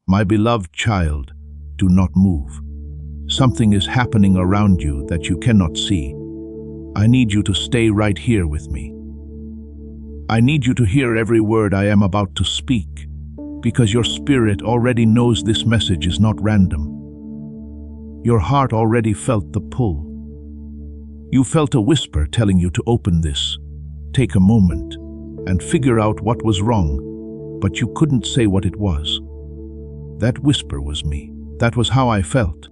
My beloved child, do not move. Something is happening around you that you cannot see. I need you to stay right here with me. I need you to hear every word I am about to speak, because your spirit already knows this message is not random. Your heart already felt the pull. You felt a whisper telling you to open this, take a moment, and figure out what was wrong, but you couldn't say what it was. That whisper was me. That was how I felt.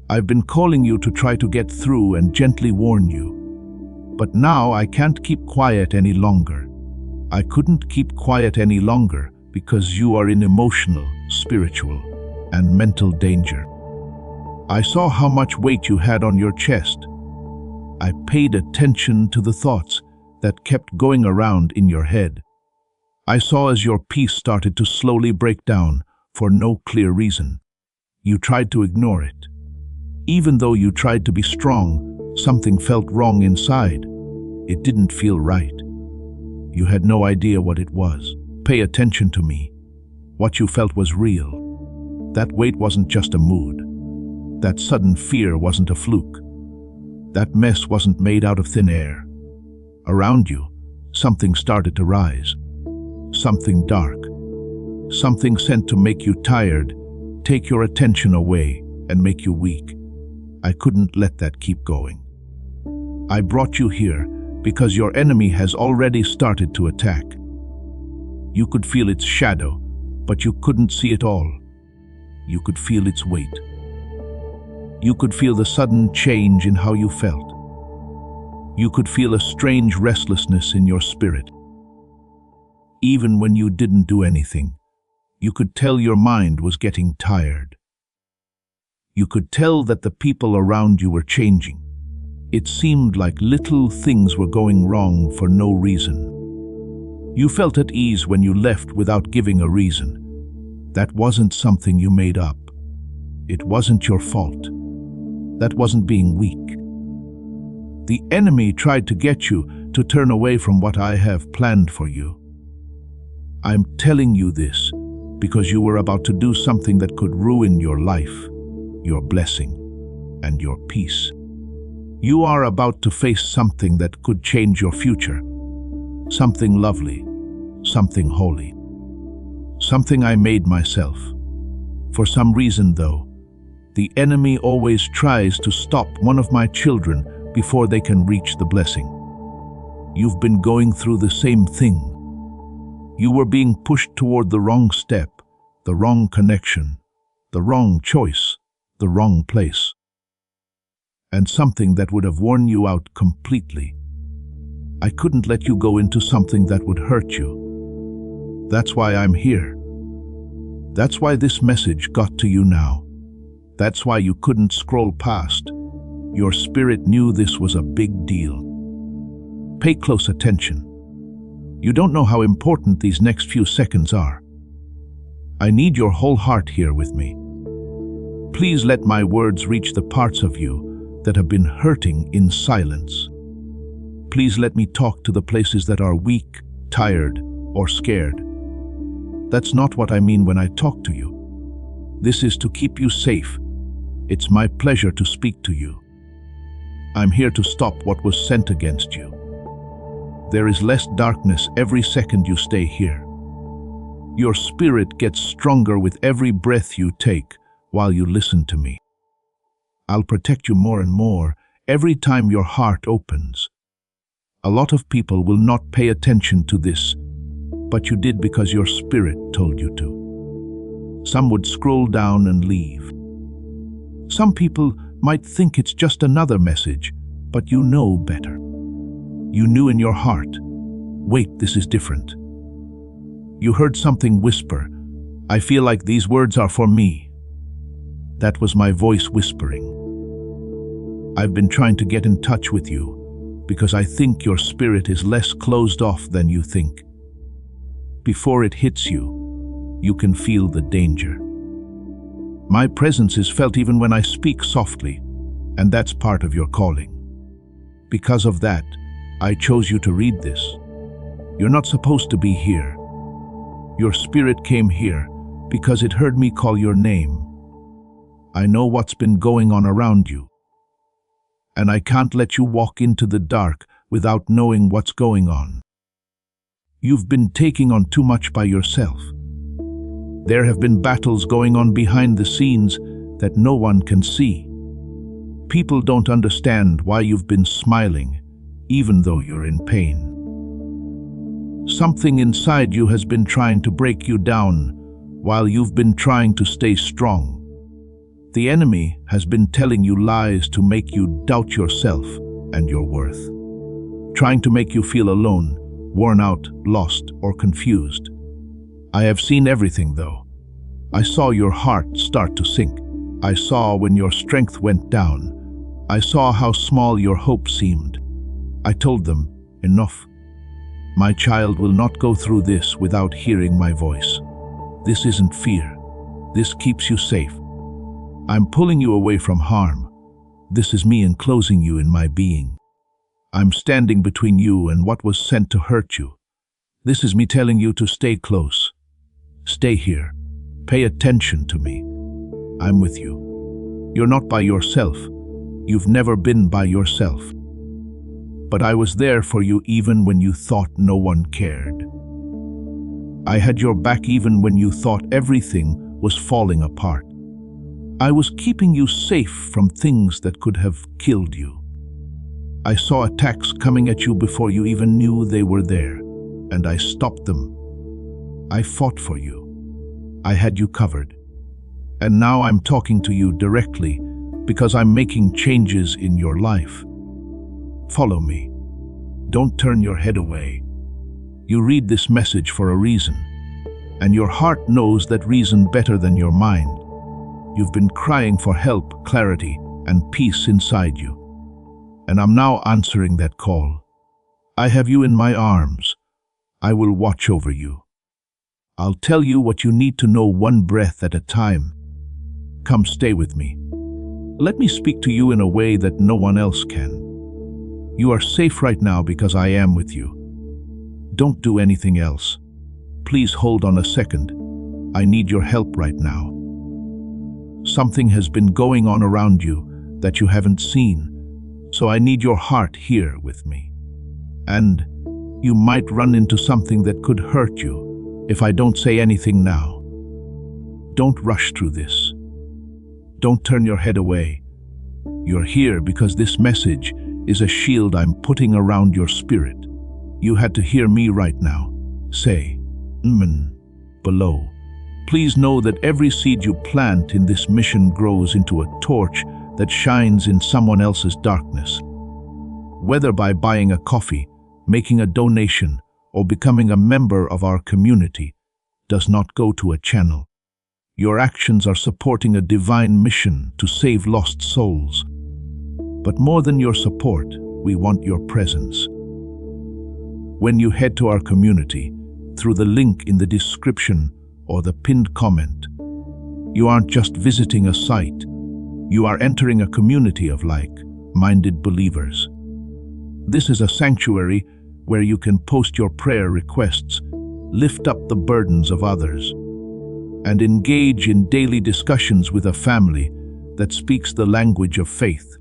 I've been calling you to try to get through and gently warn you. But now I can't keep quiet any longer. I couldn't keep quiet any longer because you are in emotional, spiritual, and mental danger. I saw how much weight you had on your chest. I paid attention to the thoughts that kept going around in your head. I saw as your peace started to slowly break down for no clear reason. You tried to ignore it. Even though you tried to be strong, something felt wrong inside. It didn't feel right. You had no idea what it was. Pay attention to me. What you felt was real. That weight wasn't just a mood. That sudden fear wasn't a fluke. That mess wasn't made out of thin air. Around you, something started to rise. Something dark. Something sent to make you tired, take your attention away, and make you weak. I couldn't let that keep going. I brought you here because your enemy has already started to attack. You could feel its shadow, but you couldn't see it all. You could feel its weight. You could feel the sudden change in how you felt. You could feel a strange restlessness in your spirit. Even when you didn't do anything, you could tell your mind was getting tired. You could tell that the people around you were changing. It seemed like little things were going wrong for no reason. You felt at ease when you left without giving a reason. That wasn't something you made up. It wasn't your fault. That wasn't being weak. The enemy tried to get you to turn away from what I have planned for you. I'm telling you this because you were about to do something that could ruin your life, your blessing, and your peace. You are about to face something that could change your future. Something lovely, something holy. Something I made myself. For some reason, though, the enemy always tries to stop one of my children before they can reach the blessing. You've been going through the same thing. You were being pushed toward the wrong step, the wrong connection, the wrong choice, the wrong place. And something that would have worn you out completely. I couldn't let you go into something that would hurt you. That's why I'm here. That's why this message got to you now. That's why you couldn't scroll past. Your spirit knew this was a big deal. Pay close attention. You don't know how important these next few seconds are. I need your whole heart here with me. Please let my words reach the parts of you that have been hurting in silence. Please let me talk to the places that are weak, tired, or scared. That's not what I mean when I talk to you. This is to keep you safe. It's my pleasure to speak to you. I'm here to stop what was sent against you. There is less darkness every second you stay here. Your spirit gets stronger with every breath you take while you listen to me. I'll protect you more and more every time your heart opens. A lot of people will not pay attention to this, but you did because your spirit told you to. Some would scroll down and leave. Some people might think it's just another message, but you know better. You knew in your heart, wait, this is different. You heard something whisper, I feel like these words are for me. That was my voice whispering. I've been trying to get in touch with you because I think your spirit is less closed off than you think. Before it hits you, you can feel the danger. My presence is felt even when I speak softly, and that's part of your calling. Because of that, I chose you to read this. You're not supposed to be here. Your spirit came here because it heard me call your name. I know what's been going on around you, and I can't let you walk into the dark without knowing what's going on. You've been taking on too much by yourself. There have been battles going on behind the scenes that no one can see. People don't understand why you've been smiling, even though you're in pain. Something inside you has been trying to break you down while you've been trying to stay strong. The enemy has been telling you lies to make you doubt yourself and your worth, trying to make you feel alone, worn out, lost, or confused. I have seen everything, though. I saw your heart start to sink. I saw when your strength went down. I saw how small your hope seemed. I told them, enough. My child will not go through this without hearing my voice. This isn't fear. This keeps you safe. I'm pulling you away from harm. This is me enclosing you in my being. I'm standing between you and what was sent to hurt you. This is me telling you to stay close. Stay here. Pay attention to me. I'm with you. You're not by yourself. You've never been by yourself. But I was there for you even when you thought no one cared. I had your back even when you thought everything was falling apart. I was keeping you safe from things that could have killed you. I saw attacks coming at you before you even knew they were there, and I stopped them. I fought for you. I had you covered. And now I'm talking to you directly because I'm making changes in your life. Follow me. Don't turn your head away. You read this message for a reason, and your heart knows that reason better than your mind. You've been crying for help, clarity, and peace inside you. And I'm now answering that call. I have you in my arms. I will watch over you. I'll tell you what you need to know one breath at a time. Come stay with me. Let me speak to you in a way that no one else can. You are safe right now because I am with you. Don't do anything else. Please hold on a second. I need your help right now. Something has been going on around you that you haven't seen, so I need your heart here with me. And you might run into something that could hurt you if I don't say anything now. Don't rush through this. Don't turn your head away. You're here because this message is a shield I'm putting around your spirit. You had to hear me right now. Say, below. Please know that every seed you plant in this mission grows into a torch that shines in someone else's darkness. Whether by buying a coffee, making a donation, or becoming a member of our community, does not go to a channel. Your actions are supporting a divine mission to save lost souls. But more than your support, we want your presence. When you head to our community, through the link in the description or the pinned comment, you aren't just visiting a site. You are entering a community of like-minded believers. This is a sanctuary where you can post your prayer requests, lift up the burdens of others, and engage in daily discussions with a family that speaks the language of faith.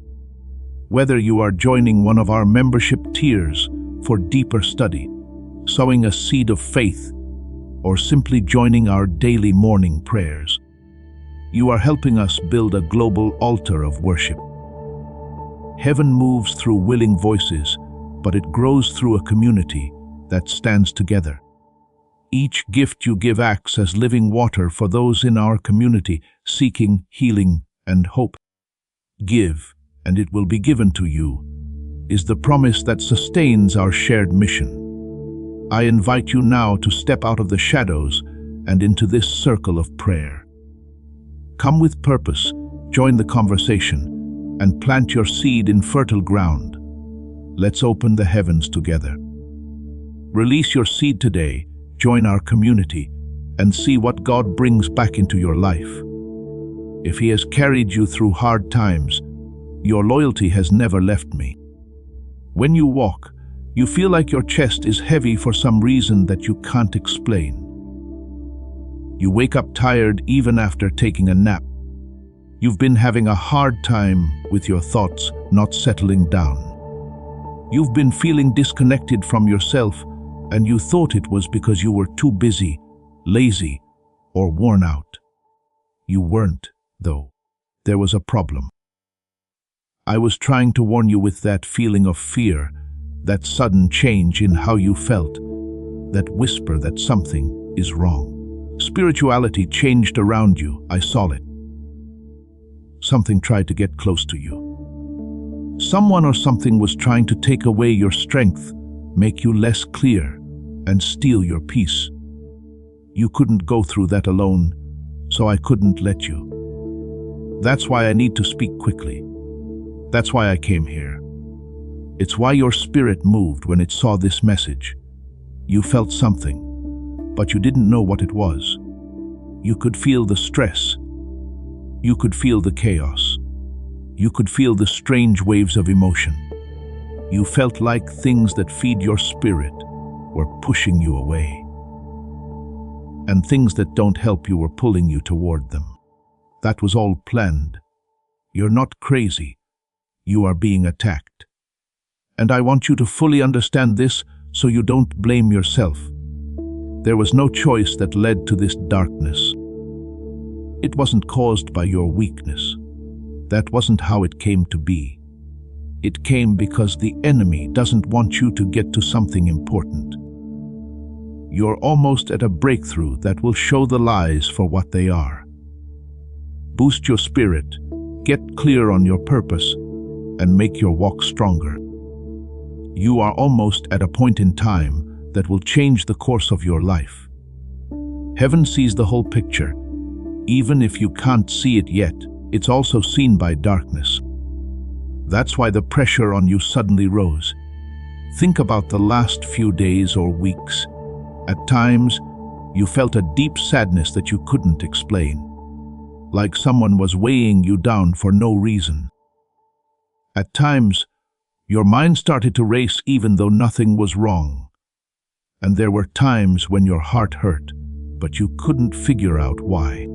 Whether you are joining one of our membership tiers for deeper study, sowing a seed of faith, or simply joining our daily morning prayers, you are helping us build a global altar of worship. Heaven moves through willing voices, but it grows through a community that stands together. Each gift you give acts as living water for those in our community seeking healing and hope. Give, and it will be given to you, is the promise that sustains our shared mission. I invite you now to step out of the shadows and into this circle of prayer. Come with purpose, join the conversation, and plant your seed in fertile ground. Let's open the heavens together. Release your seed today, join our community, and see what God brings back into your life. If He has carried you through hard times, your loyalty has never left me. When you walk, you feel like your chest is heavy for some reason that you can't explain. You wake up tired even after taking a nap. You've been having a hard time with your thoughts not settling down. You've been feeling disconnected from yourself, and you thought it was because you were too busy, lazy, or worn out. You weren't, though. There was a problem. I was trying to warn you with that feeling of fear, that sudden change in how you felt, that whisper that something is wrong. Spirituality changed around you. I saw it. Something tried to get close to you. Someone or something was trying to take away your strength, make you less clear, and steal your peace. You couldn't go through that alone, so I couldn't let you. That's why I need to speak quickly. That's why I came here. It's why your spirit moved when it saw this message. You felt something, but you didn't know what it was. You could feel the stress. You could feel the chaos. You could feel the strange waves of emotion. You felt like things that feed your spirit were pushing you away. And things that don't help you were pulling you toward them. That was all planned. You're not crazy. You are being attacked. And I want you to fully understand this so you don't blame yourself. There was no choice that led to this darkness. It wasn't caused by your weakness. That wasn't how it came to be. It came because the enemy doesn't want you to get to something important. You're almost at a breakthrough that will show the lies for what they are. Boost your spirit, get clear on your purpose, and make your walk stronger. You are almost at a point in time that will change the course of your life. Heaven sees the whole picture. Even if you can't see it yet, it's also seen by darkness. That's why the pressure on you suddenly rose. Think about the last few days or weeks. At times, you felt a deep sadness that you couldn't explain, like someone was weighing you down for no reason. At times, your mind started to race even though nothing was wrong. And there were times when your heart hurt, but you couldn't figure out why.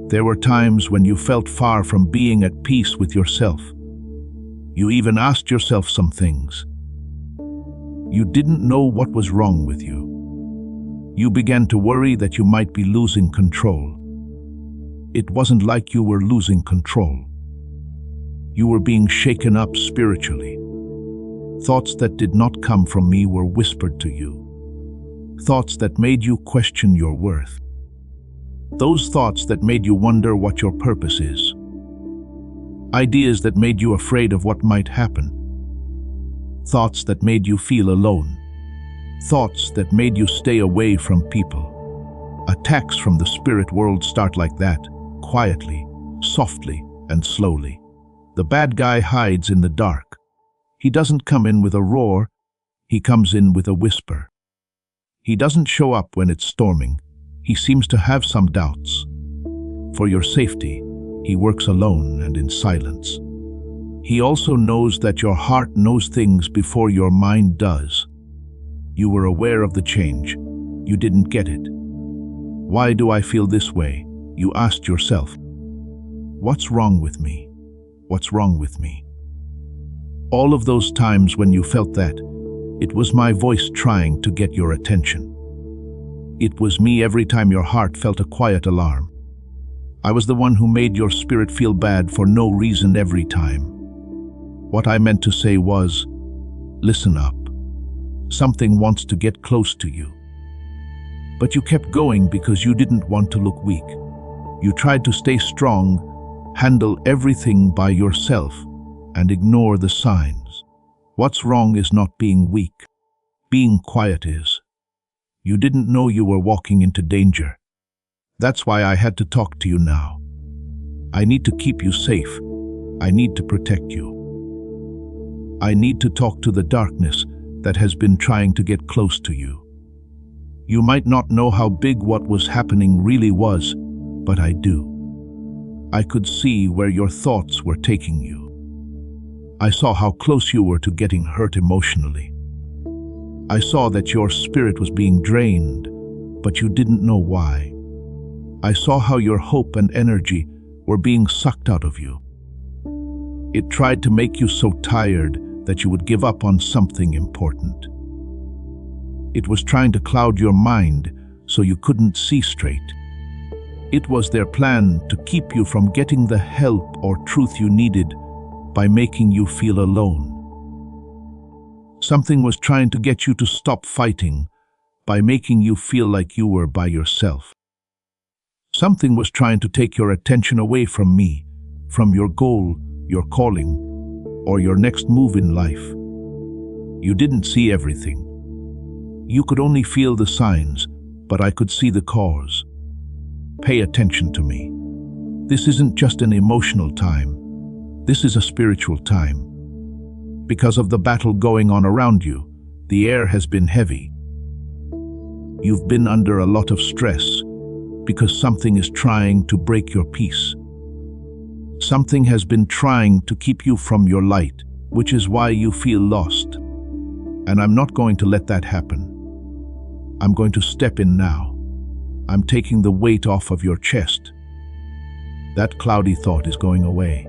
There were times when you felt far from being at peace with yourself. You even asked yourself some things. You didn't know what was wrong with you. You began to worry that you might be losing control. It wasn't like you were losing control. You were being shaken up spiritually. Thoughts that did not come from me were whispered to you. Thoughts that made you question your worth. Those thoughts that made you wonder what your purpose is. Ideas that made you afraid of what might happen. Thoughts that made you feel alone. Thoughts that made you stay away from people. Attacks from the spirit world start like that, quietly, softly, and slowly. The bad guy hides in the dark. He doesn't come in with a roar, he comes in with a whisper. He doesn't show up when it's storming. He seems to have some doubts. For your safety, he works alone and in silence. He also knows that your heart knows things before your mind does. You were aware of the change. You didn't get it. Why do I feel this way? You asked yourself. What's wrong with me? What's wrong with me? All of those times when you felt that, it was my voice trying to get your attention. It was me every time your heart felt a quiet alarm. I was the one who made your spirit feel bad for no reason every time. What I meant to say was, listen up. Something wants to get close to you. But you kept going because you didn't want to look weak. You tried to stay strong, handle everything by yourself, and ignore the signs. What's wrong is not being weak. Being quiet is. You didn't know you were walking into danger. That's why I had to talk to you now. I need to keep you safe. I need to protect you. I need to talk to the darkness that has been trying to get close to you. You might not know how big what was happening really was, but I do. I could see where your thoughts were taking you. I saw how close you were to getting hurt emotionally. I saw that your spirit was being drained, but you didn't know why. I saw how your hope and energy were being sucked out of you. It tried to make you so tired that you would give up on something important. It was trying to cloud your mind so you couldn't see straight. It was their plan to keep you from getting the help or truth you needed by making you feel alone. Something was trying to get you to stop fighting by making you feel like you were by yourself. Something was trying to take your attention away from me, from your goal, your calling, or your next move in life. You didn't see everything. You could only feel the signs, but I could see the cause. Pay attention to me. This isn't just an emotional time. This is a spiritual time. Because of the battle going on around you, the air has been heavy. You've been under a lot of stress because something is trying to break your peace. Something has been trying to keep you from your light, which is why you feel lost. And I'm not going to let that happen. I'm going to step in now. I'm taking the weight off of your chest. That cloudy thought is going away.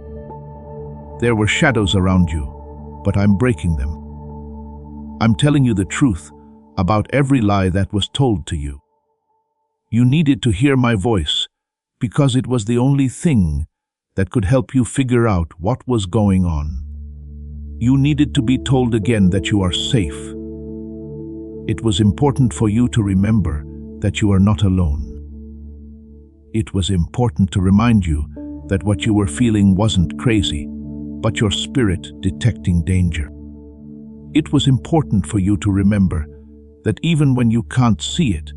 There were shadows around you, but I'm breaking them. I'm telling you the truth about every lie that was told to you. You needed to hear my voice because it was the only thing that could help you figure out what was going on. You needed to be told again that you are safe. It was important for you to remember that you are not alone. It was important to remind you that what you were feeling wasn't crazy, but your spirit detecting danger. It was important for you to remember that even when you can't see it,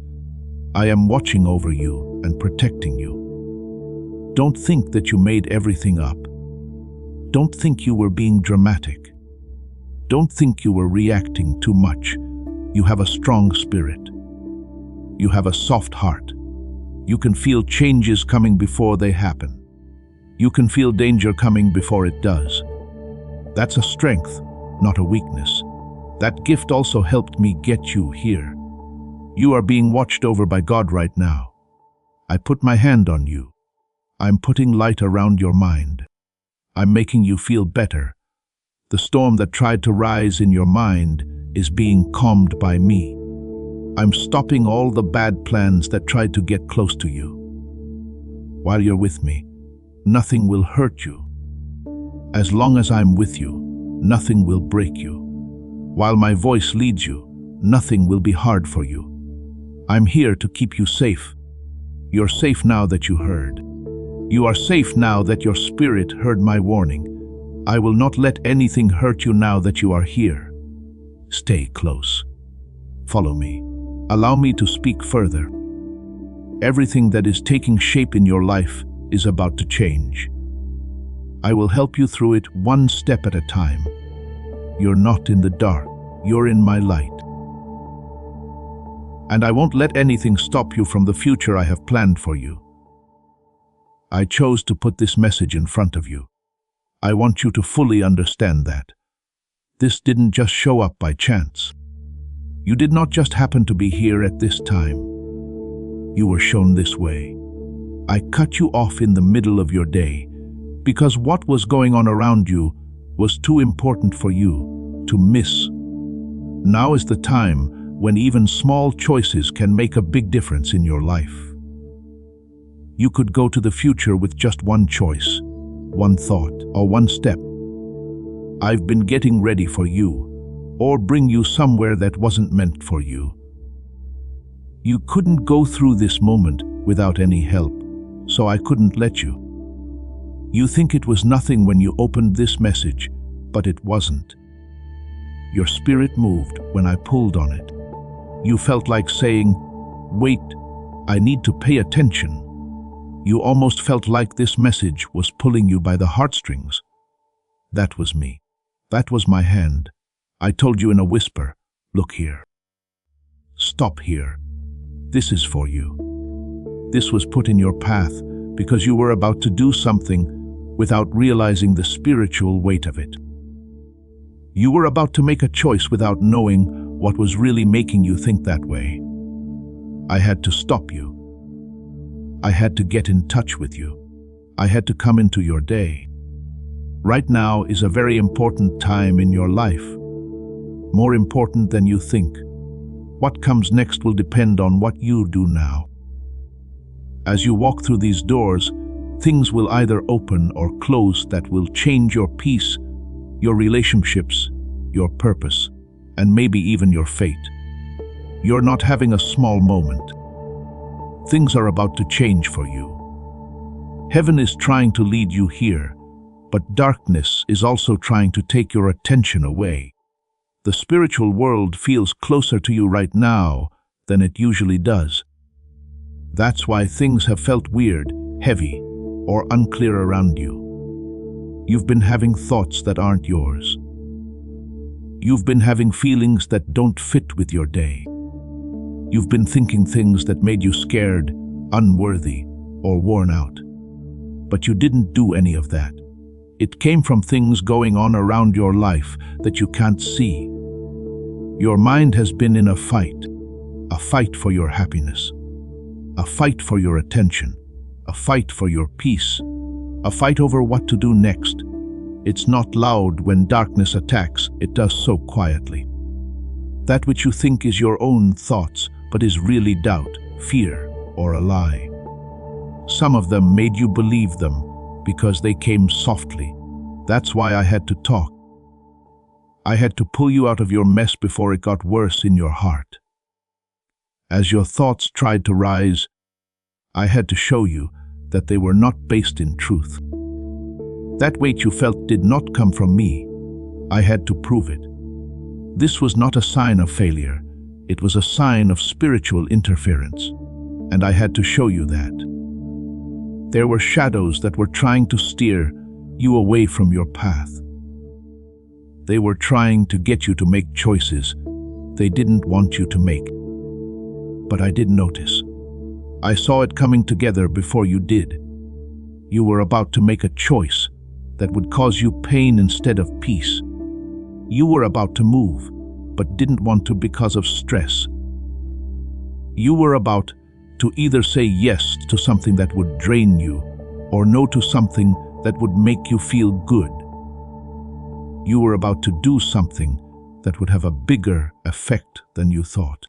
I am watching over you and protecting you. Don't think that you made everything up. Don't think you were being dramatic. Don't think you were reacting too much. You have a strong spirit. You have a soft heart. You can feel changes coming before they happen. You can feel danger coming before it does. That's a strength, not a weakness. That gift also helped me get you here. You are being watched over by God right now. I put my hand on you. I'm putting light around your mind. I'm making you feel better. The storm that tried to rise in your mind is being calmed by me. I'm stopping all the bad plans that tried to get close to you. While you're with me, nothing will hurt you. As long as I'm with you, nothing will break you. While my voice leads you, nothing will be hard for you. I'm here to keep you safe. You're safe now that you heard. You are safe now that your spirit heard my warning. I will not let anything hurt you now that you are here. Stay close. Follow me. Allow me to speak further. Everything that is taking shape in your life is about to change. I will help you through it one step at a time. You're not in the dark. You're in my light. And I won't let anything stop you from the future I have planned for you. I chose to put this message in front of you. I want you to fully understand that. This didn't just show up by chance. You did not just happen to be here at this time. You were shown this way. I cut you off in the middle of your day because what was going on around you was too important for you to miss. Now is the time when even small choices can make a big difference in your life. You could go to the future with just one choice, one thought, or one step. I've been getting ready for you, or bring you somewhere that wasn't meant for you. You couldn't go through this moment without any help, so I couldn't let you. You think it was nothing when you opened this message, but it wasn't. Your spirit moved when I pulled on it. You felt like saying, "Wait, I need to pay attention." You almost felt like this message was pulling you by the heartstrings. That was me. That was my hand. I told you in a whisper, "Look here. Stop here. This is for you." This was put in your path because you were about to do something without realizing the spiritual weight of it. You were about to make a choice without knowing what was really making you think that way. I had to stop you. I had to get in touch with you. I had to come into your day. Right now is a very important time in your life. More important than you think. What comes next will depend on what you do now. As you walk through these doors, things will either open or close that will change your peace, your relationships, your purpose, and maybe even your fate. You're not having a small moment. Things are about to change for you. Heaven is trying to lead you here, but darkness is also trying to take your attention away. The spiritual world feels closer to you right now than it usually does. That's why things have felt weird, heavy, or unclear around you. You've been having thoughts that aren't yours. You've been having feelings that don't fit with your day. You've been thinking things that made you scared, unworthy, or worn out. But you didn't do any of that. It came from things going on around your life that you can't see. Your mind has been in a fight for your happiness, a fight for your attention, a fight for your peace, a fight over what to do next. It's not loud when darkness attacks, it does so quietly. That which you think is your own thoughts, but is really doubt, fear, or a lie. Some of them made you believe them because they came softly. That's why I had to talk. I had to pull you out of your mess before it got worse in your heart. As your thoughts tried to rise, I had to show you that they were not based in truth. That weight you felt did not come from me. I had to prove it. This was not a sign of failure. It was a sign of spiritual interference, and I had to show you that. There were shadows that were trying to steer you away from your path. They were trying to get you to make choices they didn't want you to make. But I did notice. I saw it coming together before you did. You were about to make a choice that would cause you pain instead of peace. You were about to move, but didn't want to because of stress. You were about to either say yes to something that would drain you, or no to something that would make you feel good. You were about to do something that would have a bigger effect than you thought.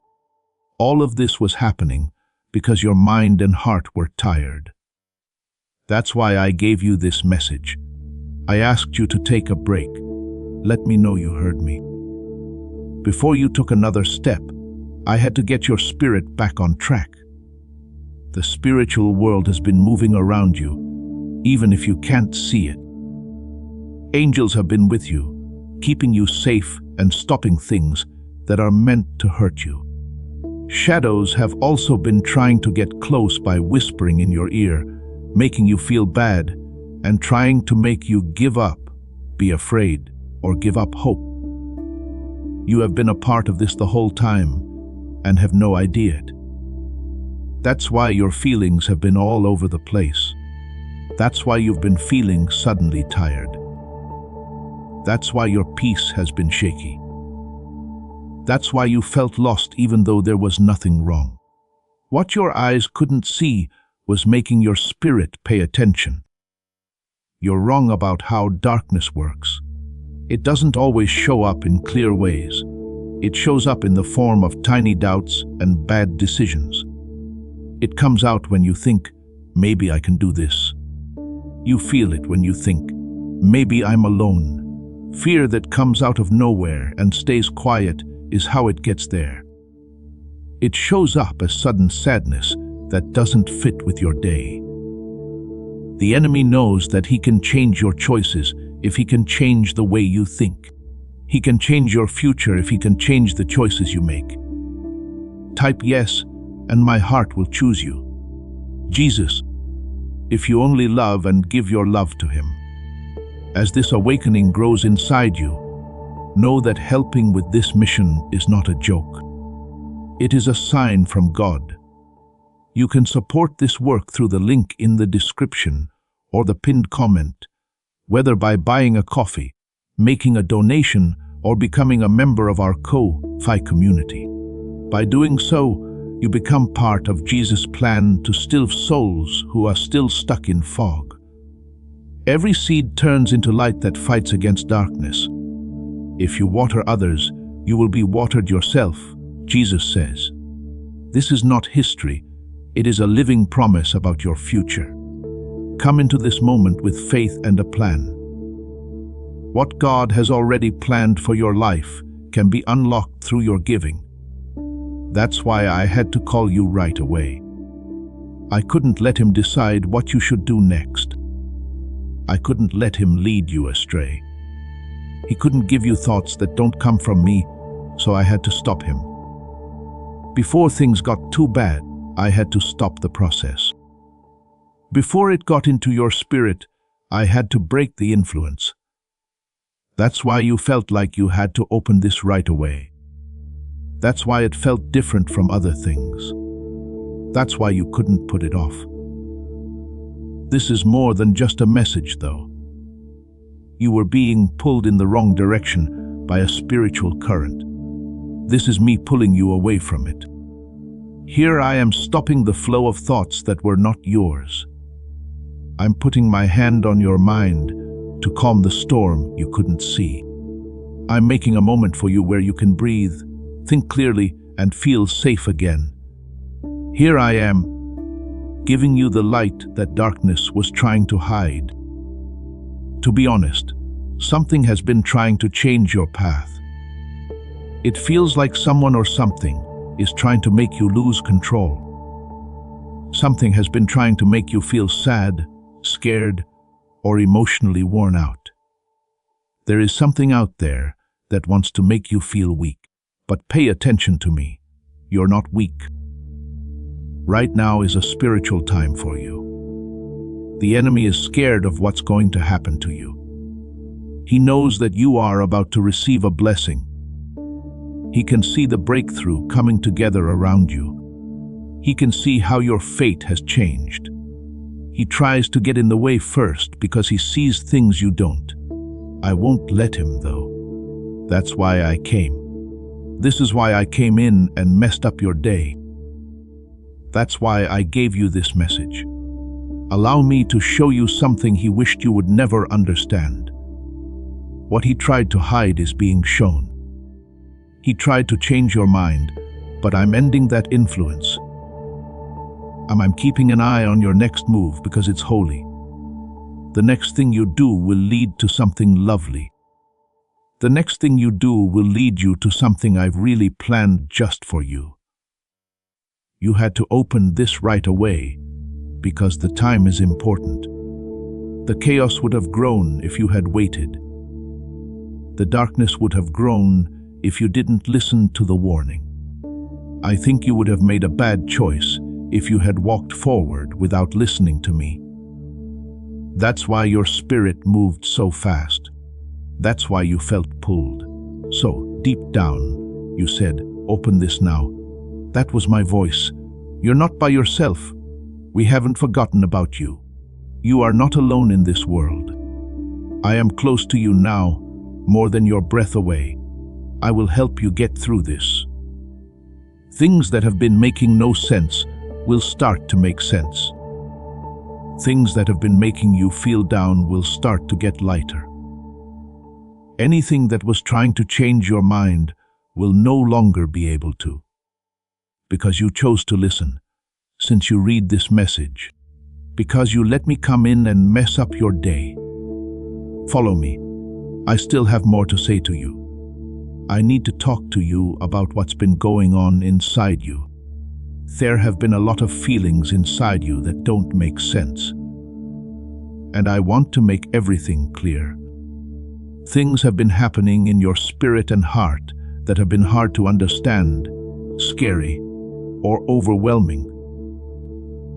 All of this was happening because your mind and heart were tired. That's why I gave you this message. I asked you to take a break. Let me know you heard me. Before you took another step, I had to get your spirit back on track. The spiritual world has been moving around you, even if you can't see it. Angels have been with you, keeping you safe and stopping things that are meant to hurt you. Shadows have also been trying to get close by whispering in your ear, making you feel bad, and trying to make you give up, be afraid, or give up hope. You have been a part of this the whole time and have no idea it. That's why your feelings have been all over the place. That's why you've been feeling suddenly tired. That's why your peace has been shaky. That's why you felt lost even though there was nothing wrong. What your eyes couldn't see was making your spirit pay attention. You're wrong about how darkness works. It doesn't always show up in clear ways. It shows up in the form of tiny doubts and bad decisions. It comes out when you think, maybe I can do this. You feel it when you think, maybe I'm alone. Fear that comes out of nowhere and stays quiet is how it gets there. It shows up as sudden sadness that doesn't fit with your day. The enemy knows that he can change your choices if he can change the way you think. He can change your future if he can change the choices you make. Type yes, and my heart will choose you. Jesus, if you only love and give your love to him. As this awakening grows inside you, know that helping with this mission is not a joke. It is a sign from God. You can support this work through the link in the description or the pinned comment, whether by buying a coffee, making a donation, or becoming a member of our Ko-Fi community. By doing so, You become part of Jesus' plan to still souls who are still stuck in fog. Every seed turns into light that fights against darkness. If you water others, you will be watered yourself, Jesus says. This is not history, it is a living promise about your future. Come into this moment with faith and a plan. What God has already planned for your life can be unlocked through your giving. That's why I had to call you right away. I couldn't let him decide what you should do next. I couldn't let him lead you astray. He couldn't give you thoughts that don't come from me, so I had to stop him. Before things got too bad, I had to stop the process. Before it got into your spirit, I had to break the influence. That's why you felt like you had to open this right away. That's why it felt different from other things. That's why you couldn't put it off. This is more than just a message, though. You were being pulled in the wrong direction by a spiritual current. This is me pulling you away from it. Here I am stopping the flow of thoughts that were not yours. I'm putting my hand on your mind to calm the storm you couldn't see. I'm making a moment for you where you can breathe, think clearly, and feel safe again. Here I am, giving you the light that darkness was trying to hide. To be honest, something has been trying to change your path. It feels like someone or something is trying to make you lose control. Something has been trying to make you feel sad, scared, or emotionally worn out. There is something out there that wants to make you feel weak. But pay attention to me. You're not weak. Right now is a spiritual time for you. The enemy is scared of what's going to happen to you. He knows that you are about to receive a blessing. He can see the breakthrough coming together around you. He can see how your fate has changed. He tries to get in the way first because he sees things you don't. I won't let him, though. That's why I came. This is why I came in and messed up your day. That's why I gave you this message. Allow me to show you something he wished you would never understand. What he tried to hide is being shown. He tried to change your mind, but I'm ending that influence. I'm keeping an eye on your next move because it's holy. The next thing you do will lead to something lovely. The next thing you do will lead you to something I've really planned just for you. You had to open this right away because the time is important. The chaos would have grown if you had waited. The darkness would have grown if you didn't listen to the warning. I think you would have made a bad choice if you had walked forward without listening to me. That's why your spirit moved so fast. That's why you felt pulled. So, deep down, you said, "Open this now." That was my voice. You're not by yourself. We haven't forgotten about you. You are not alone in this world. I am close to you now, more than your breath away. I will help you get through this. Things that have been making no sense will start to make sense. Things that have been making you feel down will start to get lighter. Anything that was trying to change your mind will no longer be able to. Because you chose to listen, since you read this message. Because you let me come in and mess up your day. Follow me. I still have more to say to you. I need to talk to you about what's been going on inside you. There have been a lot of feelings inside you that don't make sense. And I want to make everything clear. Things have been happening in your spirit and heart that have been hard to understand, scary, or overwhelming.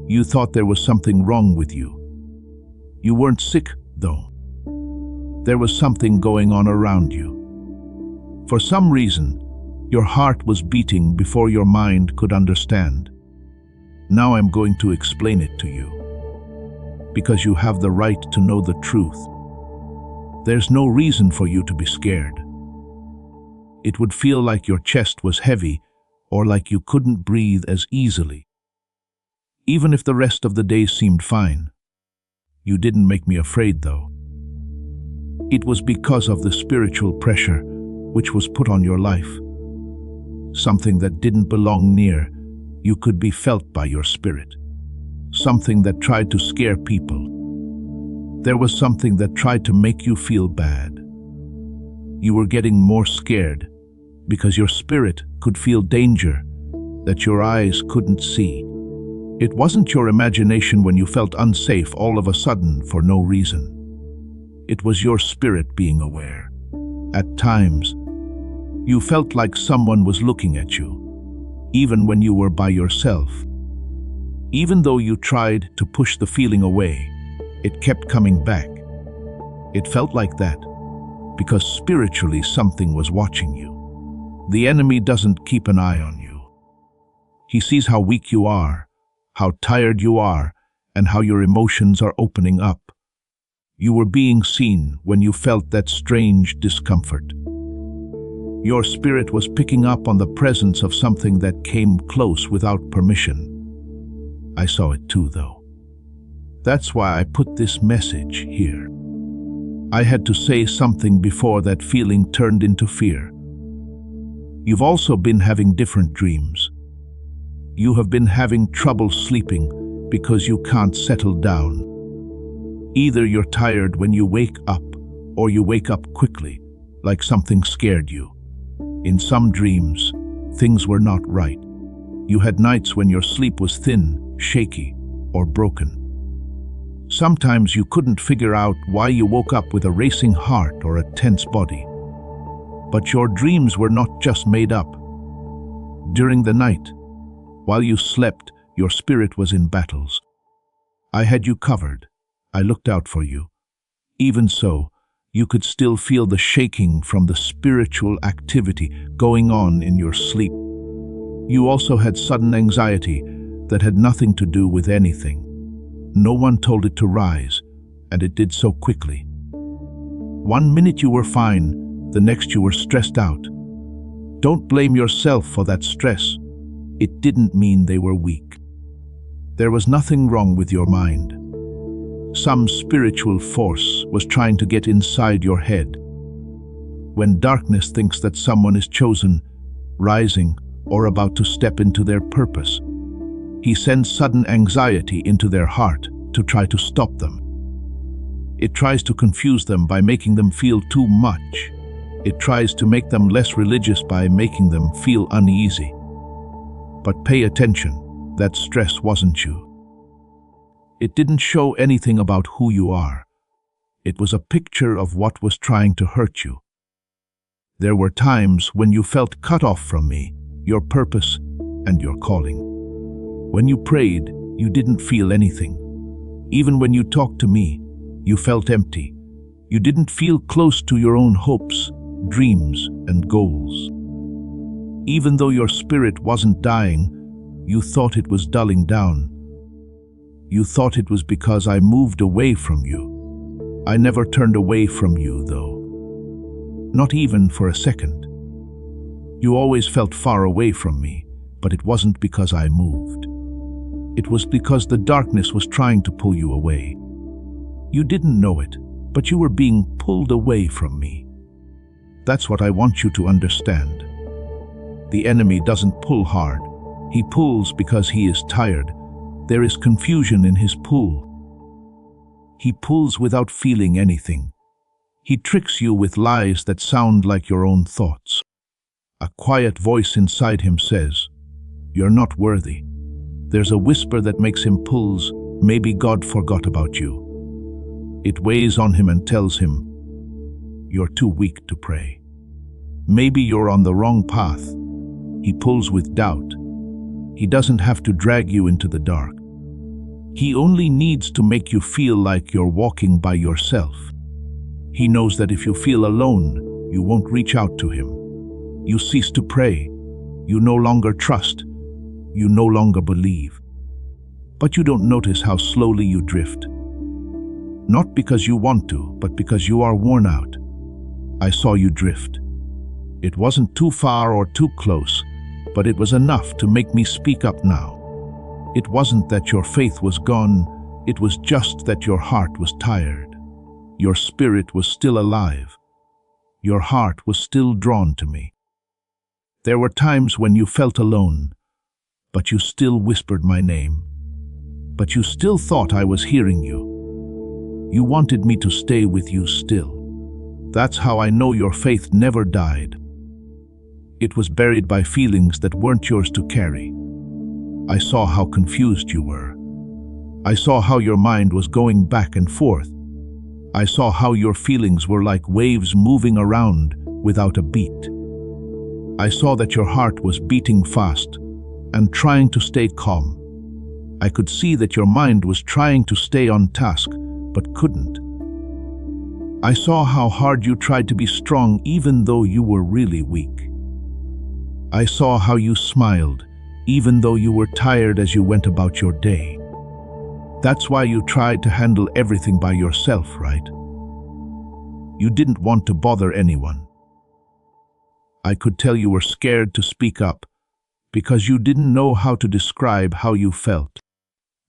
You thought there was something wrong with you. You weren't sick, though. There was something going on around you. For some reason, your heart was beating before your mind could understand. Now I'm going to explain it to you. Because you have the right to know the truth. There's no reason for you to be scared. It would feel like your chest was heavy or like you couldn't breathe as easily. Even if the rest of the day seemed fine. You didn't make me afraid, though. It was because of the spiritual pressure which was put on your life. Something that didn't belong near you could be felt by your spirit. Something that tried to scare people. There was something that tried to make you feel bad. You were getting more scared because your spirit could feel danger that your eyes couldn't see. It wasn't your imagination when you felt unsafe all of a sudden for no reason. It was your spirit being aware. At times, you felt like someone was looking at you, even when you were by yourself. Even though you tried to push the feeling away, it kept coming back. It felt like that because spiritually something was watching you. The enemy doesn't keep an eye on you. He sees how weak you are, how tired you are, and how your emotions are opening up. You were being seen when you felt that strange discomfort. Your spirit was picking up on the presence of something that came close without permission. I saw it too, though. That's why I put this message here. I had to say something before that feeling turned into fear. You've also been having different dreams. You have been having trouble sleeping because you can't settle down. Either you're tired when you wake up, or you wake up quickly, like something scared you. In some dreams, things were not right. You had nights when your sleep was thin, shaky, or broken. Sometimes you couldn't figure out why you woke up with a racing heart or a tense body. But your dreams were not just made up. During the night, while you slept, your spirit was in battles. I had you covered. I looked out for you. Even so, you could still feel the shaking from the spiritual activity going on in your sleep. You also had sudden anxiety that had nothing to do with anything. No one told it to rise, and it did so quickly. 1 minute you were fine, the next you were stressed out. Don't blame yourself for that stress. It didn't mean they were weak. There was nothing wrong with your mind. Some spiritual force was trying to get inside your head. When darkness thinks that someone is chosen, rising, or about to step into their purpose, he sends sudden anxiety into their heart to try to stop them. It tries to confuse them by making them feel too much. It tries to make them less religious by making them feel uneasy. But pay attention, that stress wasn't you. It didn't show anything about who you are. It was a picture of what was trying to hurt you. There were times when you felt cut off from me, your purpose, and your calling. When you prayed, you didn't feel anything. Even when you talked to me, you felt empty. You didn't feel close to your own hopes, dreams, and goals. Even though your spirit wasn't dying, you thought it was dulling down. You thought it was because I moved away from you. I never turned away from you, though. Not even for a second. You always felt far away from me, but it wasn't because I moved. It was because the darkness was trying to pull you away. You didn't know it, but you were being pulled away from me. That's what I want you to understand. The enemy doesn't pull hard. He pulls because he is tired. There is confusion in his pull. He pulls without feeling anything. He tricks you with lies that sound like your own thoughts. A quiet voice inside him says, "You're not worthy." There's a whisper that makes him pulls, "Maybe God forgot about you." It weighs on him and tells him, "You're too weak to pray." Maybe you're on the wrong path. He pulls with doubt. He doesn't have to drag you into the dark. He only needs to make you feel like you're walking by yourself. He knows that if you feel alone, you won't reach out to him. You cease to pray. You no longer trust. You no longer believe. But you don't notice how slowly you drift. Not because you want to, but because you are worn out. I saw you drift. It wasn't too far or too close. but it was enough to make me speak up now. It wasn't that your faith was gone, it was just that your heart was tired. Your spirit was still alive. Your heart was still drawn to me. There were times when you felt alone, but you still whispered my name. But you still thought I was hearing you. You wanted me to stay with you still. That's how I know your faith never died. It was buried by feelings that weren't yours to carry. I saw how confused you were. I saw how your mind was going back and forth. I saw how your feelings were like waves moving around without a beat. I saw that your heart was beating fast and trying to stay calm. I could see that your mind was trying to stay on task, but couldn't. I saw how hard you tried to be strong even though you were really weak. I saw how you smiled even though you were tired as you went about your day. That's why you tried to handle everything by yourself, right? You didn't want to bother anyone. I could tell you were scared to speak up because you didn't know how to describe how you felt.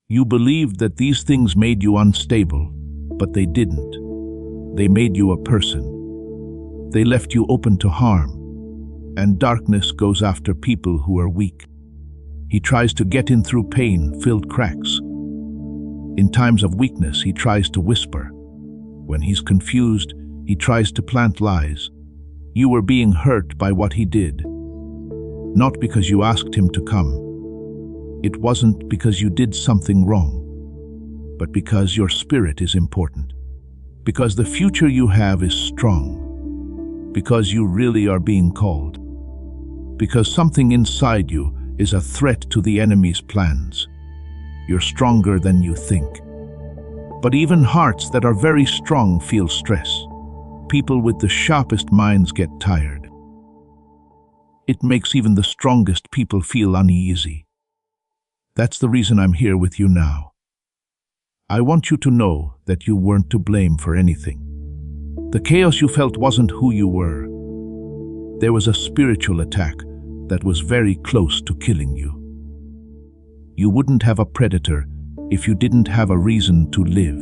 You believed that these things made you unstable, but they didn't. They made you a person. They left you open to harm. And darkness goes after people who are weak. He tries to get in through pain-filled cracks. In times of weakness, he tries to whisper. When he's confused, he tries to plant lies. You were being hurt by what he did. Not because you asked him to come. It wasn't because you did something wrong, but because your spirit is important. Because the future you have is strong. Because you really are being called. Because something inside you is a threat to the enemy's plans. You're stronger than you think. But even hearts that are very strong feel stress. People with the sharpest minds get tired. It makes even the strongest people feel uneasy. That's the reason I'm here with you now. I want you to know that you weren't to blame for anything. The chaos you felt wasn't who you were. There was a spiritual attack that was very close to killing you. You wouldn't have a predator if you didn't have a reason to live.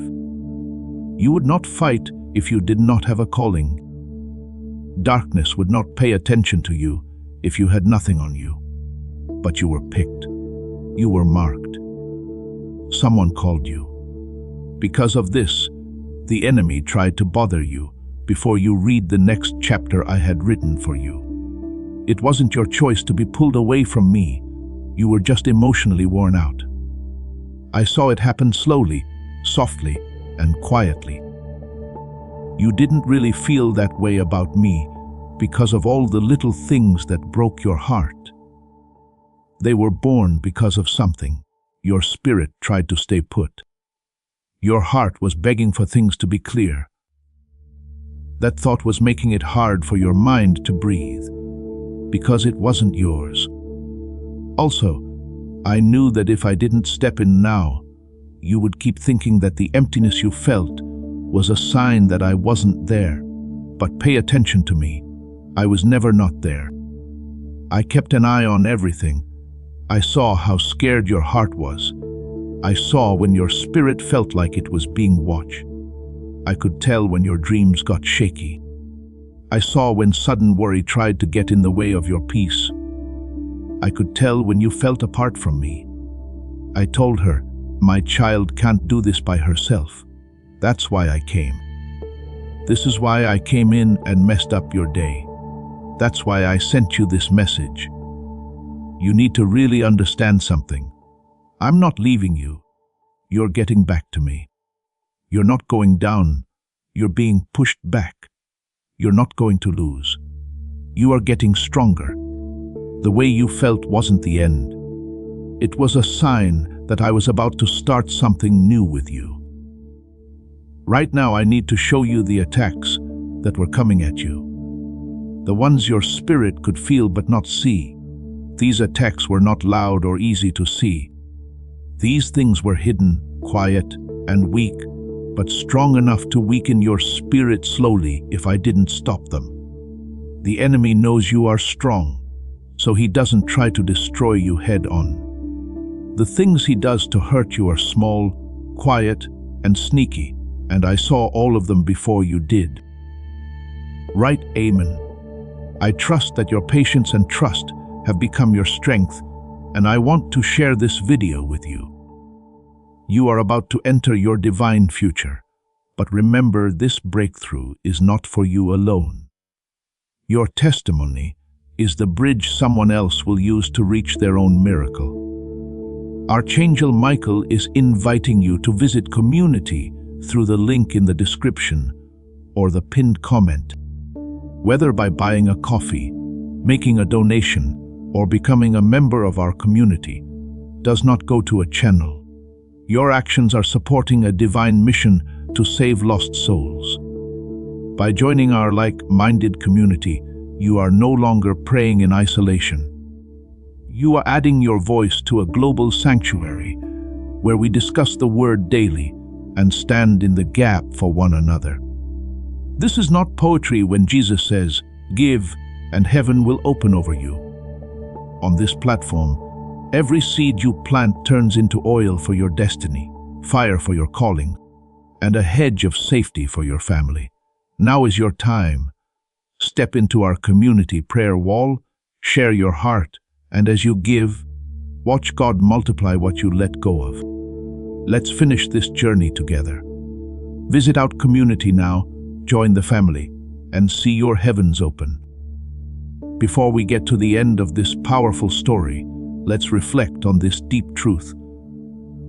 You would not fight if you did not have a calling. Darkness would not pay attention to you if you had nothing on you. But you were picked. You were marked. Someone called you. Because of this, the enemy tried to bother you before you read the next chapter I had written for you. It wasn't your choice to be pulled away from me. You were just emotionally worn out. I saw it happen slowly, softly, and quietly. You didn't really feel that way about me because of all the little things that broke your heart. They were born because of something. Your spirit tried to stay put. Your heart was begging for things to be clear. That thought was making it hard for your mind to breathe, because it wasn't yours. Also, I knew that if I didn't step in now, you would keep thinking that the emptiness you felt was a sign that I wasn't there. But pay attention to me. I was never not there. I kept an eye on everything. I saw how scared your heart was. I saw when your spirit felt like it was being watched. I could tell when your dreams got shaky. I saw when sudden worry tried to get in the way of your peace. I could tell when you felt apart from me. I told her, my child can't do this by herself. That's why I came. This is why I came in and messed up your day. That's why I sent you this message. You need to really understand something. I'm not leaving you. You're getting back to me. You're not going down. You're being pushed back. You're not going to lose. You are getting stronger. The way you felt wasn't the end. It was a sign that I was about to start something new with you. Right now, I need to show you the attacks that were coming at you. The ones your spirit could feel but not see. These attacks were not loud or easy to see. These things were hidden, quiet, and weak, but strong enough to weaken your spirit slowly if I didn't stop them. The enemy knows you are strong, so he doesn't try to destroy you head on. The things he does to hurt you are small, quiet, and sneaky, and I saw all of them before you did. Right, amen. I trust that your patience and trust have become your strength, and I want to share this video with you. You are about to enter your divine future, but remember, this breakthrough is not for you alone. Your testimony is the bridge someone else will use to reach their own miracle. Archangel Michael is inviting you to visit community through the link in the description or the pinned comment. Whether by buying a coffee, making a donation, or becoming a member of our community, does not go to a channel. Your actions are supporting a divine mission to save lost souls. By joining our like-minded community, you are no longer praying in isolation. You are adding your voice to a global sanctuary where we discuss the word daily and stand in the gap for one another. This is not poetry when Jesus says, "Give, and heaven will open over you." On this platform, every seed you plant turns into oil for your destiny, fire for your calling, and a hedge of safety for your family. Now is your time. Step into our community prayer wall, share your heart, and as you give, watch God multiply what you let go of. Let's finish this journey together. Visit our community now, join the family, and see your heavens open. Before we get to the end of this powerful story, let's reflect on this deep truth.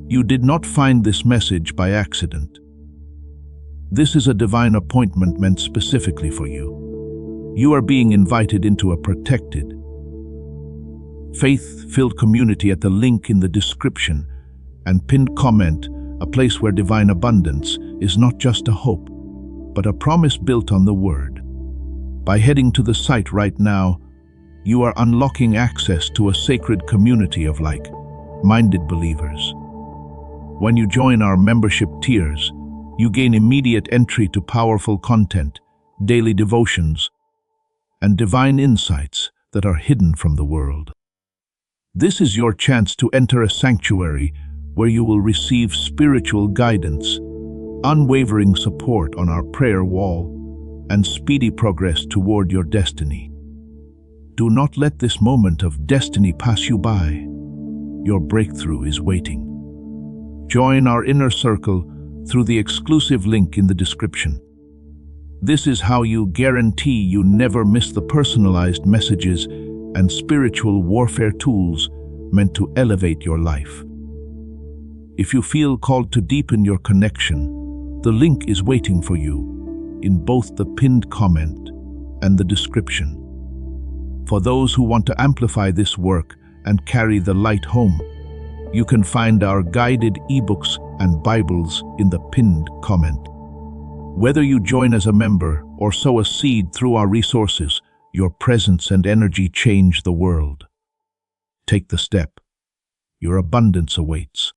You did not find this message by accident. This is a divine appointment meant specifically for you. You are being invited into a protected, faith-filled community at the link in the description and pinned comment, a place where divine abundance is not just a hope, but a promise built on the Word. By heading to the site right now, you are unlocking access to a sacred community of like-minded believers. When you join our membership tiers, you gain immediate entry to powerful content, daily devotions, and divine insights that are hidden from the world. This is your chance to enter a sanctuary where you will receive spiritual guidance, unwavering support on our prayer wall, and speedy progress toward your destiny. Do not let this moment of destiny pass you by. Your breakthrough is waiting. Join our inner circle through the exclusive link in the description. This is how you guarantee you never miss the personalized messages and spiritual warfare tools meant to elevate your life. If you feel called to deepen your connection, the link is waiting for you in both the pinned comment and the description. For those who want to amplify this work and carry the light home, you can find our guided ebooks and Bibles in the pinned comment. Whether you join as a member or sow a seed through our resources, your presence and energy change the world. Take the step. Your abundance awaits.